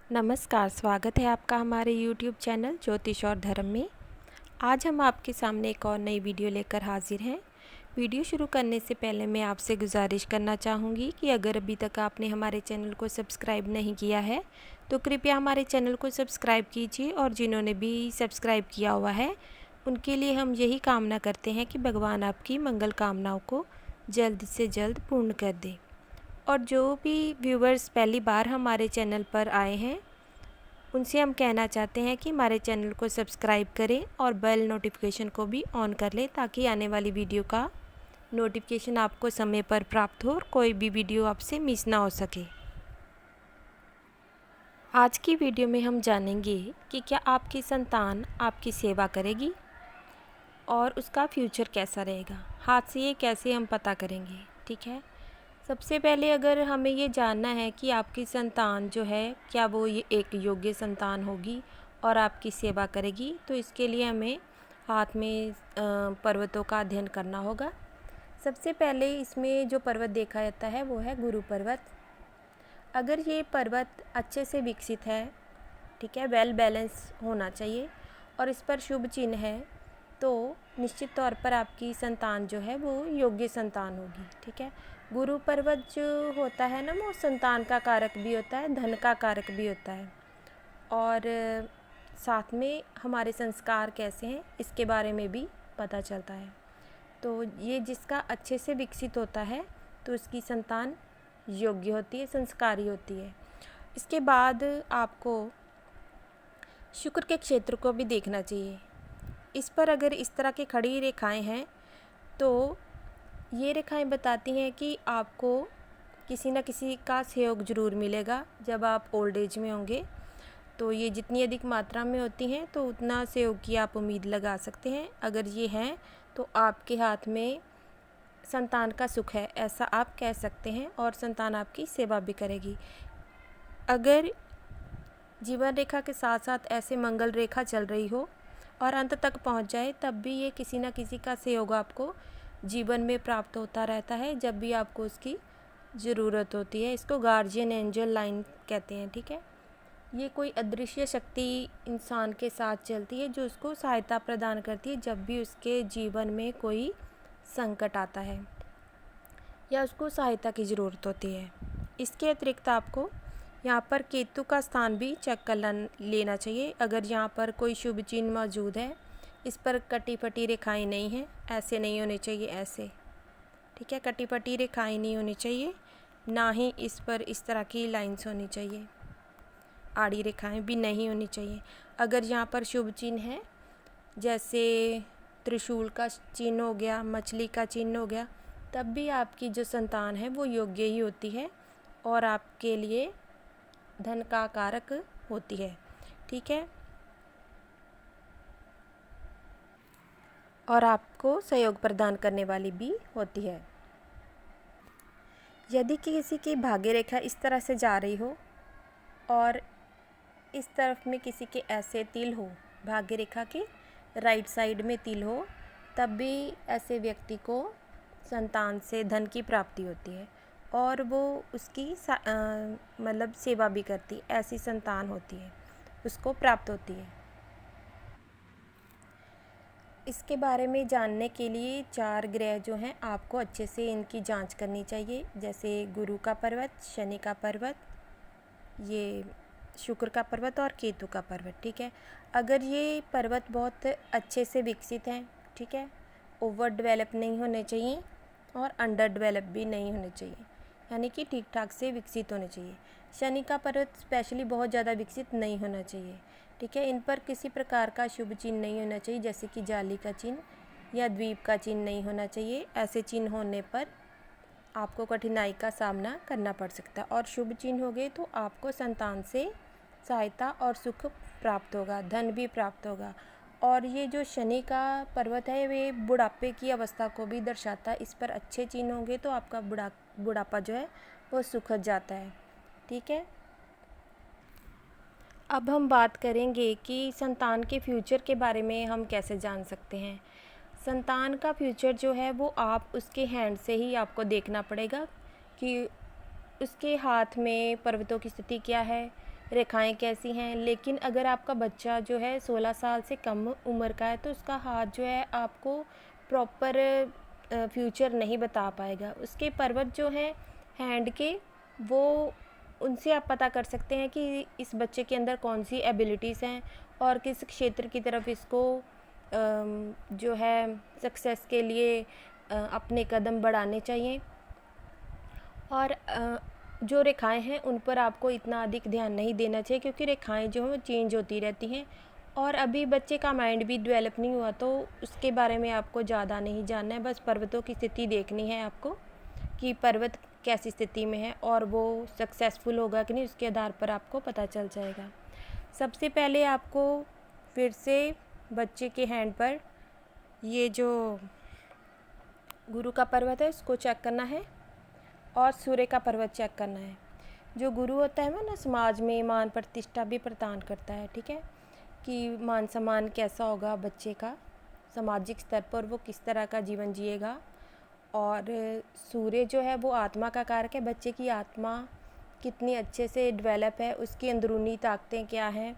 नमस्कार, स्वागत है आपका हमारे YouTube चैनल ज्योतिष और धर्म में। आज हम आपके सामने एक और नई वीडियो लेकर हाजिर हैं। वीडियो शुरू करने से पहले मैं आपसे गुजारिश करना चाहूँगी कि अगर अभी तक आपने हमारे चैनल को सब्सक्राइब नहीं किया है तो कृपया हमारे चैनल को सब्सक्राइब कीजिए, और जिन्होंने भी सब्सक्राइब किया हुआ है उनके लिए हम यही कामना करते हैं कि भगवान आपकी मंगल कामनाओं को जल्द से जल्द पूर्ण कर दे। और जो भी व्यूवर्स पहली बार हमारे चैनल पर आए हैं उनसे हम कहना चाहते हैं कि हमारे चैनल को सब्सक्राइब करें और बेल नोटिफिकेशन को भी ऑन कर लें, ताकि आने वाली वीडियो का नोटिफिकेशन आपको समय पर प्राप्त हो और कोई भी वीडियो आपसे मिस ना हो सके। आज की वीडियो में हम जानेंगे कि क्या आपकी संतान आपकी सेवा करेगी और उसका फ्यूचर कैसा रहेगा। हाथ से ये कैसे हम पता करेंगे, ठीक है। सबसे पहले अगर हमें ये जानना है कि आपकी संतान जो है क्या वो ये एक योग्य संतान होगी और आपकी सेवा करेगी, तो इसके लिए हमें हाथ में पर्वतों का अध्ययन करना होगा। सबसे पहले इसमें जो पर्वत देखा जाता है वो है गुरु पर्वत। अगर ये पर्वत अच्छे से विकसित है, ठीक है, वेल बैलेंस होना चाहिए और इस पर शुभ चिन्ह है, तो निश्चित तौर पर आपकी संतान जो है वो योग्य संतान होगी, ठीक है। गुरु पर्वत जो होता है ना, वो संतान का कारक भी होता है, धन का कारक भी होता है, और साथ में हमारे संस्कार कैसे हैं इसके बारे में भी पता चलता है। तो ये जिसका अच्छे से विकसित होता है तो उसकी संतान योग्य होती है, संस्कारी होती है। इसके बाद आपको शुक्र के क्षेत्र को भी देखना चाहिए। इस पर अगर इस तरह की खड़ी रेखाएं हैं तो ये रेखाएं बताती हैं कि आपको किसी न किसी का सहयोग ज़रूर मिलेगा जब आप ओल्ड एज में होंगे। तो ये जितनी अधिक मात्रा में होती हैं तो उतना सहयोग की आप उम्मीद लगा सकते हैं। अगर ये हैं तो आपके हाथ में संतान का सुख है, ऐसा आप कह सकते हैं, और संतान आपकी सेवा भी करेगी। अगर जीवन रेखा के साथ साथ ऐसे मंगल रेखा चल रही हो और अंत तक पहुंच जाए, तब भी ये किसी न किसी का सहयोग आपको जीवन में प्राप्त होता रहता है जब भी आपको उसकी ज़रूरत होती है। इसको गार्जियन एंजल लाइन कहते हैं, ठीक है। ये कोई अदृश्य शक्ति इंसान के साथ चलती है जो उसको सहायता प्रदान करती है जब भी उसके जीवन में कोई संकट आता है या उसको सहायता की ज़रूरत होती है। इसके अतिरिक्त आपको यहाँ पर केतु का स्थान भी चेक कर लेना चाहिए। अगर यहाँ पर कोई शुभ चिन्ह मौजूद है, इस पर कटी फटी रेखाएं नहीं हैं, ऐसे नहीं होने चाहिए, ऐसे, ठीक है, कटी फटी रेखाएं नहीं होनी चाहिए, ना ही इस पर इस तरह की लाइंस होनी चाहिए, आड़ी रेखाएं भी नहीं होनी चाहिए। अगर यहाँ पर शुभ चिन्ह है जैसे त्रिशूल का चिन्ह हो गया, मछली का चिन्ह हो गया, तब भी आपकी जो संतान है वो योग्य ही होती है और आपके लिए धन का कारक होती है, ठीक है, और आपको सहयोग प्रदान करने वाली भी होती है। यदि किसी की भाग्य रेखा इस तरह से जा रही हो और इस तरफ में किसी के ऐसे तिल हो, भाग्य रेखा के राइट साइड में तिल हो, तब भी ऐसे व्यक्ति को संतान से धन की प्राप्ति होती है और वो उसकी मतलब सेवा भी करती, ऐसी संतान होती है, उसको प्राप्त होती है। इसके बारे में जानने के लिए 4 ग्रह जो हैं आपको अच्छे से इनकी जांच करनी चाहिए, जैसे गुरु का पर्वत, शनि का पर्वत, ये शुक्र का पर्वत और केतु का पर्वत, ठीक है। अगर ये पर्वत बहुत अच्छे से विकसित हैं, ठीक है, ओवर डेवलप नहीं होने चाहिए और अंडर डेवलप भी नहीं होने चाहिए, यानी कि ठीक ठाक से विकसित होने चाहिए। शनि का पर्वत स्पेशली बहुत ज़्यादा विकसित नहीं होना चाहिए, ठीक है। इन पर किसी प्रकार का शुभ चिन्ह नहीं होना चाहिए, जैसे कि जाली का चिन्ह या द्वीप का चिन्ह नहीं होना चाहिए। ऐसे चिन्ह होने पर आपको कठिनाई का सामना करना पड़ सकता है, और शुभ चिन्ह हो गए तो आपको संतान से सहायता और सुख प्राप्त होगा, धन भी प्राप्त होगा। और ये जो शनि का पर्वत है वे बुढ़ापे की अवस्था को भी दर्शाता है। इस पर अच्छे चिन्ह होंगे तो आपका बुढ़ापा जो है वो सुखद जाता है, ठीक है। अब हम बात करेंगे कि संतान के फ्यूचर के बारे में हम कैसे जान सकते हैं। संतान का फ्यूचर जो है वो आप उसके हैंड से ही आपको देखना पड़ेगा कि उसके हाथ में पर्वतों की स्थिति क्या है, रेखाएं कैसी हैं। लेकिन अगर आपका बच्चा जो है 16 साल से कम उम्र का है तो उसका हाथ जो है आपको प्रॉपर फ्यूचर नहीं बता पाएगा। उसके पर्वत जो हैं हैंड के, वो उनसे आप पता कर सकते हैं कि इस बच्चे के अंदर कौन सी एबिलिटीज़ हैं और किस क्षेत्र की तरफ इसको जो है सक्सेस के लिए अपने कदम बढ़ाने चाहिए। और जो रेखाएं हैं उन पर आपको इतना अधिक ध्यान नहीं देना चाहिए, क्योंकि रेखाएं जो हैं वो चेंज होती रहती हैं और अभी बच्चे का माइंड भी डेवलप नहीं हुआ, तो उसके बारे में आपको ज़्यादा नहीं जानना है। बस पर्वतों की स्थिति देखनी है आपको कि पर्वत कैसी स्थिति में है और वो सक्सेसफुल होगा कि नहीं, उसके आधार पर आपको पता चल जाएगा। सबसे पहले आपको फिर से बच्चे के हैंड पर ये जो गुरु का पर्वत है उसको चेक करना है और सूर्य का पर्वत चेक करना है। जो गुरु होता है वो ना समाज में मान प्रतिष्ठा भी प्रदान करता है, ठीक है, कि मान सम्मान कैसा होगा बच्चे का सामाजिक स्तर पर, वो किस तरह का जीवन जिएगा। और सूर्य जो है वो आत्मा का कारक है, बच्चे की आत्मा कितनी अच्छे से डेवलप है, उसकी अंदरूनी ताकतें क्या हैं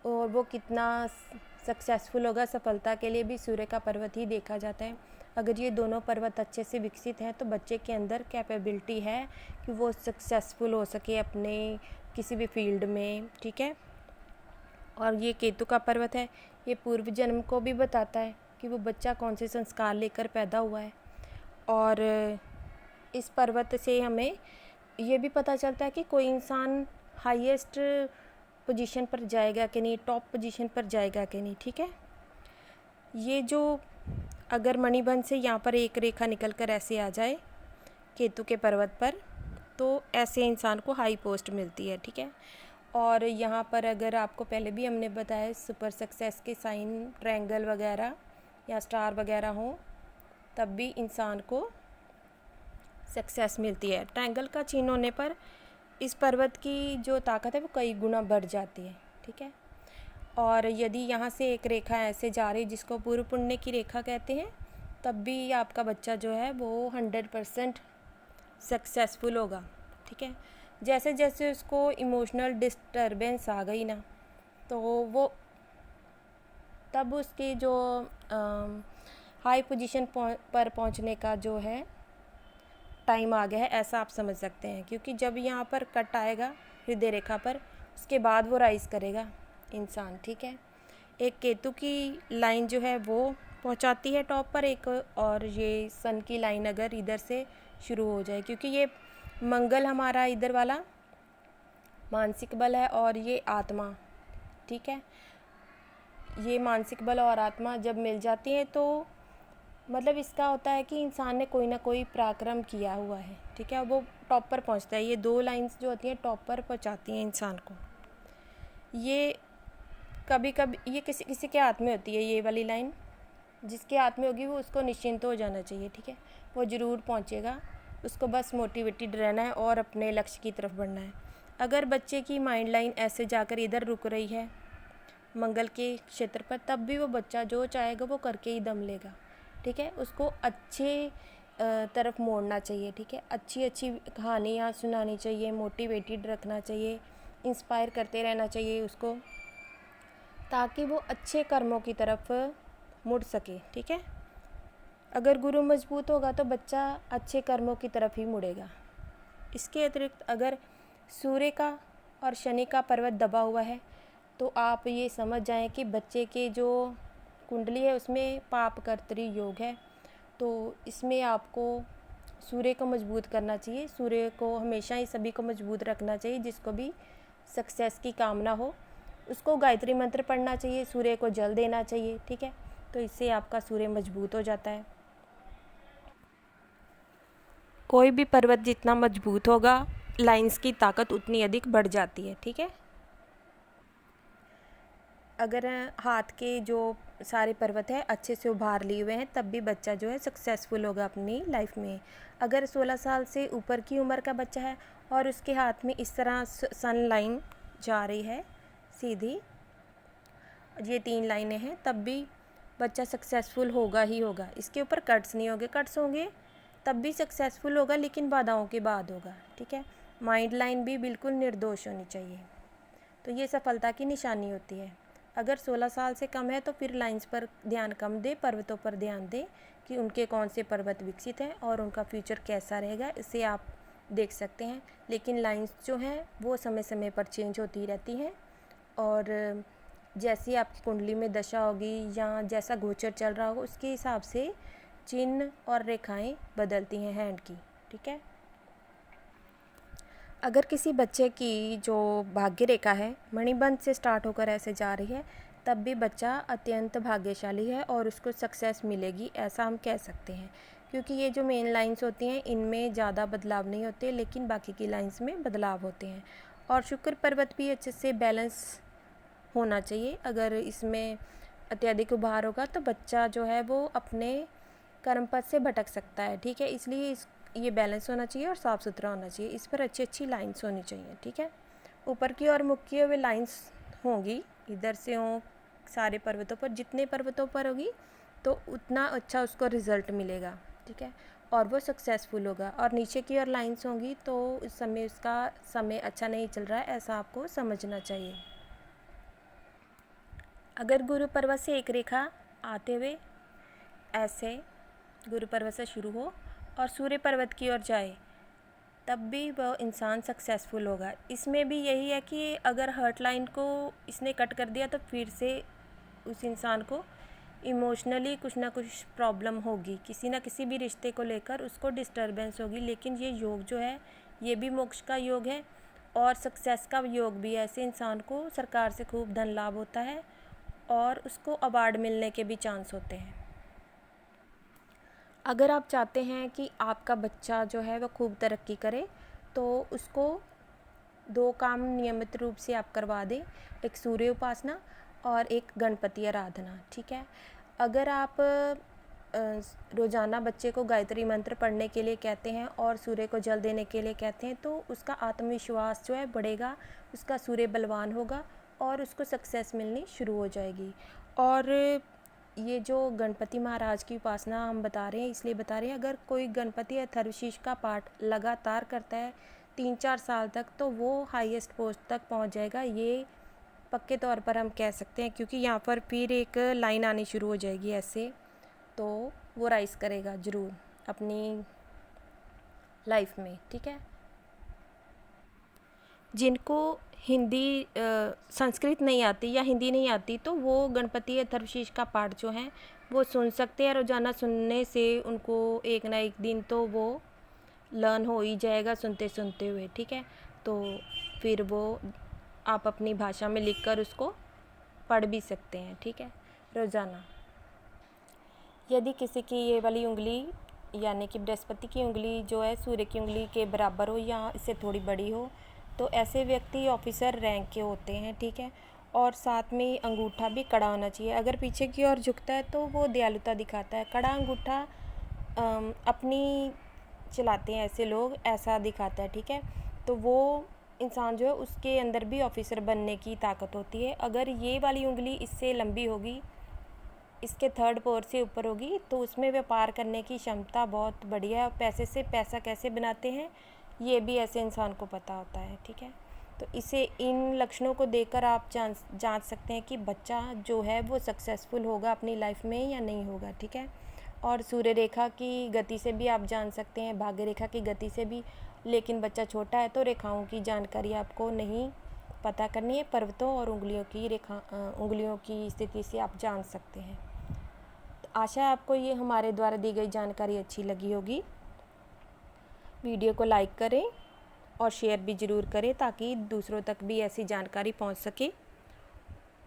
और वो कितना सक्सेसफुल होगा। सफलता के लिए भी सूर्य का पर्वत ही देखा जाता है। अगर ये दोनों पर्वत अच्छे से विकसित हैं तो बच्चे के अंदर कैपेबिलिटी है कि वो सक्सेसफुल हो सके अपने किसी भी फील्ड में, ठीक है। और ये केतु का पर्वत है, ये पूर्व जन्म को भी बताता है कि वो बच्चा कौन से संस्कार लेकर पैदा हुआ है। और इस पर्वत से हमें ये भी पता चलता है कि कोई इंसान हाईएस्ट पोजीशन पर जाएगा कि नहीं, टॉप पोजीशन पर जाएगा कि नहीं, ठीक है। ये जो अगर मणिबंध से यहाँ पर एक रेखा निकल कर ऐसे आ जाए केतु के पर्वत पर, तो ऐसे इंसान को हाई पोस्ट मिलती है, ठीक है। और यहाँ पर अगर आपको पहले भी हमने बताया सुपर सक्सेस के साइन ट्रायंगल वगैरह या स्टार वगैरह हो तब भी इंसान को सक्सेस मिलती है। ट्रायंगल का चिन्ह होने पर इस पर्वत की जो ताकत है वो कई गुना बढ़ जाती है, ठीक है। और यदि यहाँ से एक रेखा ऐसे जा रही जिसको पूर्व पुण्य की रेखा कहते हैं, तब भी आपका बच्चा जो है वो 100% सक्सेसफुल होगा, ठीक है। जैसे जैसे उसको इमोशनल डिस्टर्बेंस आ गई ना, तो वो तब उसकी जो हाई पोजीशन पर पहुंचने का जो है टाइम आ गया है, ऐसा आप समझ सकते हैं। क्योंकि जब यहाँ पर कट आएगा हृदय रेखा पर, उसके बाद वो राइज करेगा इंसान, ठीक है। एक केतु की लाइन जो है वो पहुँचाती है टॉप पर, एक और ये सन की लाइन अगर इधर से शुरू हो जाए, क्योंकि ये मंगल हमारा इधर वाला मानसिक बल है और ये आत्मा, ठीक है। ये मानसिक बल और आत्मा जब मिल जाती है तो मतलब इसका होता है कि इंसान ने कोई ना कोई पराक्रम किया हुआ है, ठीक है, वो टॉप पर पहुंचता है। ये दो लाइंस जो होती हैं टॉप पर पहुंचाती हैं इंसान को। ये कभी कभी ये किसी किसी के हाथ में होती है, ये वाली लाइन जिसके हाथ में होगी वो उसको निश्चिंत हो जाना चाहिए, ठीक है, वो ज़रूर पहुंचेगा। उसको बस मोटिवेटेड रहना है और अपने लक्ष्य की तरफ बढ़ना है। अगर बच्चे की माइंड लाइन ऐसे जाकर इधर रुक रही है मंगल के क्षेत्र पर, तब भी वो बच्चा जो चाहेगा वो करके ही दम लेगा, ठीक है। उसको अच्छे तरफ मोड़ना चाहिए, ठीक है। अच्छी अच्छी कहानियाँ सुनानी चाहिए, मोटिवेटेड रखना चाहिए, इंस्पायर करते रहना चाहिए उसको, ताकि वो अच्छे कर्मों की तरफ मुड़ सके, ठीक है। अगर गुरु मजबूत होगा तो बच्चा अच्छे कर्मों की तरफ ही मुड़ेगा। इसके अतिरिक्त अगर सूर्य का और शनि का पर्वत दबा हुआ है तो आप ये समझ जाएं कि बच्चे के जो कुंडली है उसमें पाप कर्तरी योग है। तो इसमें आपको सूर्य को मजबूत करना चाहिए। सूर्य को हमेशा ही सभी को मजबूत रखना चाहिए, जिसको भी सक्सेस की कामना हो उसको गायत्री मंत्र पढ़ना चाहिए, सूर्य को जल देना चाहिए, ठीक है। तो इससे आपका सूर्य मजबूत हो जाता है। कोई भी पर्वत जितना मजबूत होगा लाइंस की ताकत उतनी अधिक बढ़ जाती है, ठीक है। अगर हाथ के जो सारे पर्वत है अच्छे से उभार लिए हुए हैं तब भी बच्चा जो है सक्सेसफुल होगा अपनी लाइफ में। अगर 16 साल से ऊपर की उम्र का बच्चा है और उसके हाथ में इस तरह सन लाइन जा रही है सीधी, ये 3 लाइनें हैं, तब भी बच्चा सक्सेसफुल होगा ही होगा। इसके ऊपर कट्स नहीं होंगे, कट्स होंगे तब भी सक्सेसफुल होगा लेकिन बाधाओं के बाद होगा, ठीक है। माइंड लाइन भी बिल्कुल निर्दोष होनी चाहिए। तो ये सफलता की निशानी होती है। अगर 16 साल से कम है तो फिर लाइंस पर ध्यान कम दें, पर्वतों पर ध्यान दें कि उनके कौन से पर्वत विकसित हैं और उनका फ्यूचर कैसा रहेगा, इसे आप देख सकते हैं। लेकिन लाइंस जो हैं वो समय समय पर चेंज होती रहती हैं और जैसी आपकी कुंडली में दशा होगी या जैसा गोचर चल रहा होगा उसके हिसाब से चिन्ह और रेखाएं बदलती हैं हैंड की, ठीक है। अगर किसी बच्चे की जो भाग्य रेखा है मणिबंध से स्टार्ट होकर ऐसे जा रही है, तब भी बच्चा अत्यंत भाग्यशाली है और उसको सक्सेस मिलेगी, ऐसा हम कह सकते हैं। क्योंकि ये जो मेन लाइंस होती हैं इनमें ज़्यादा बदलाव नहीं होते, लेकिन बाकी की लाइंस में बदलाव होते हैं। और शुक्र पर्वत भी अच्छे से बैलेंस होना चाहिए। अगर इसमें अत्यधिक उभार होगा तो बच्चा जो है वो अपने कर्म पथ से भटक सकता है, ठीक है। इसलिए ये बैलेंस होना चाहिए और साफ़ सुथरा होना चाहिए। इस पर अच्छी अच्छी लाइंस होनी चाहिए, ठीक है। ऊपर की ओर मुख किए हुए लाइंस होंगी, इधर से हों सारे पर्वतों पर, जितने पर्वतों पर होगी तो उतना अच्छा उसको रिज़ल्ट मिलेगा, ठीक है, और वो सक्सेसफुल होगा। और नीचे की ओर लाइंस होंगी तो इस समय उसका समय अच्छा नहीं चल रहा है, ऐसा आपको समझना चाहिए। अगर गुरु पर्वत से एक रेखा आते हुए ऐसे गुरु पर्वत से शुरू हो और सूर्य पर्वत की ओर जाए, तब भी वह इंसान सक्सेसफुल होगा। इसमें भी यही है कि अगर हर्ट लाइन को इसने कट कर दिया तो फिर से उस इंसान को इमोशनली कुछ ना कुछ प्रॉब्लम होगी, किसी ना किसी भी रिश्ते को लेकर उसको डिस्टर्बेंस होगी। लेकिन ये योग जो है ये भी मोक्ष का योग है और सक्सेस का योग भी है। ऐसे इंसान को सरकार से खूब धन लाभ होता है और उसको अवार्ड मिलने के भी चांस होते हैं। अगर आप चाहते हैं कि आपका बच्चा जो है वो खूब तरक्की करे तो उसको 2 काम नियमित रूप से आप करवा दें, एक सूर्य उपासना और एक गणपति आराधना, ठीक है। अगर आप रोज़ाना बच्चे को गायत्री मंत्र पढ़ने के लिए कहते हैं और सूर्य को जल देने के लिए कहते हैं तो उसका आत्मविश्वास जो है बढ़ेगा, उसका सूर्य बलवान होगा और उसको सक्सेस मिलनी शुरू हो जाएगी। और ये जो गणपति महाराज की उपासना हम बता रहे हैं इसलिए बता रहे हैं, अगर कोई गणपति अथर्वशीष का पाठ लगातार करता है 3-4 साल तक तो वो हाईएस्ट पोस्ट तक पहुंच जाएगा, ये पक्के तौर पर हम कह सकते हैं। क्योंकि यहाँ पर फिर एक लाइन आनी शुरू हो जाएगी ऐसे, तो वो राइज करेगा ज़रूर अपनी लाइफ में, ठीक है। जिनको हिंदी संस्कृत नहीं आती या हिंदी नहीं आती तो वो गणपति अथर्वशीष का पाठ जो है वो सुन सकते हैं। रोज़ाना सुनने से उनको एक ना एक दिन तो वो लर्न हो ही जाएगा सुनते सुनते हुए, ठीक है। तो फिर वो आप अपनी भाषा में लिखकर उसको पढ़ भी सकते हैं, ठीक है, रोज़ाना। यदि किसी की ये वाली उंगली यानी कि बृहस्पति की उंगली जो है सूर्य की उंगली के बराबर हो या इससे थोड़ी बड़ी हो तो ऐसे व्यक्ति ऑफिसर रैंक के होते हैं, ठीक है। और साथ में अंगूठा भी कड़ा होना चाहिए। अगर पीछे की ओर झुकता है तो वो दयालुता दिखाता है। कड़ा अंगूठा अपनी चलाते हैं ऐसे लोग, ऐसा दिखाता है, ठीक है। तो वो इंसान जो है उसके अंदर भी ऑफिसर बनने की ताकत होती है। अगर ये वाली उंगली इससे लंबी होगी, इसके थर्ड पोर से ऊपर होगी तो उसमें व्यापार करने की क्षमता बहुत बढ़िया है। पैसे से पैसा कैसे बनाते हैं ये भी ऐसे इंसान को पता होता है, ठीक है। तो इसे इन लक्षणों को देखकर आप जांच सकते हैं कि बच्चा जो है वो सक्सेसफुल होगा अपनी लाइफ में या नहीं होगा, ठीक है। और सूर्य रेखा की गति से भी आप जान सकते हैं, भाग्य रेखा की गति से भी। लेकिन बच्चा छोटा है तो रेखाओं की जानकारी आपको नहीं पता करनी है, पर्वतों और उंगलियों की स्थिति से आप जान सकते हैं। तो आशा है आपको ये हमारे द्वारा दी गई जानकारी अच्छी लगी होगी। वीडियो को लाइक करें और शेयर भी ज़रूर करें ताकि दूसरों तक भी ऐसी जानकारी पहुंच सके।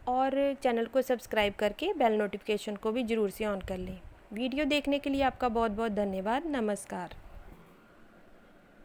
और चैनल को सब्सक्राइब करके बेल नोटिफिकेशन को भी ज़रूर से ऑन कर लें। वीडियो देखने के लिए आपका बहुत बहुत धन्यवाद। नमस्कार।